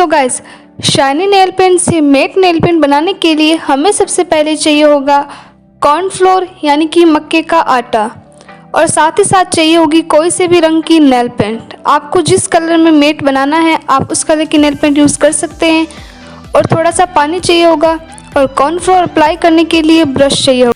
सो guys, shiny nail paint से matte nail paint बनाने के लिए हमें सबसे पहले चाहिए होगा कॉर्नफ्लोर यानी कि मक्के का आटा, और साथ ही साथ चाहिए होगी कोई से भी रंग की नेल पेंट। आपको जिस कलर में मैट बनाना है आप उस कलर की नेल पेंट यूज़ कर सकते हैं। और थोड़ा सा पानी चाहिए होगा और कॉर्नफ्लोर अप्लाई करने के लिए ब्रश चाहिए होगा।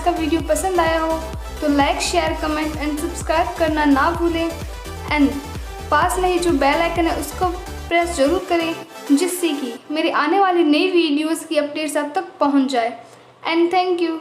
का वीडियो पसंद आया हो तो like, share, comment and subscribe करना ना भूलें। एंड पास में ही जो बेल आइकन है उसको प्रेस जरूर करें, जिससे कि मेरे आने वाली नई वीडियोस की अपडेट्स आप तक पहुंच जाए। And thank you.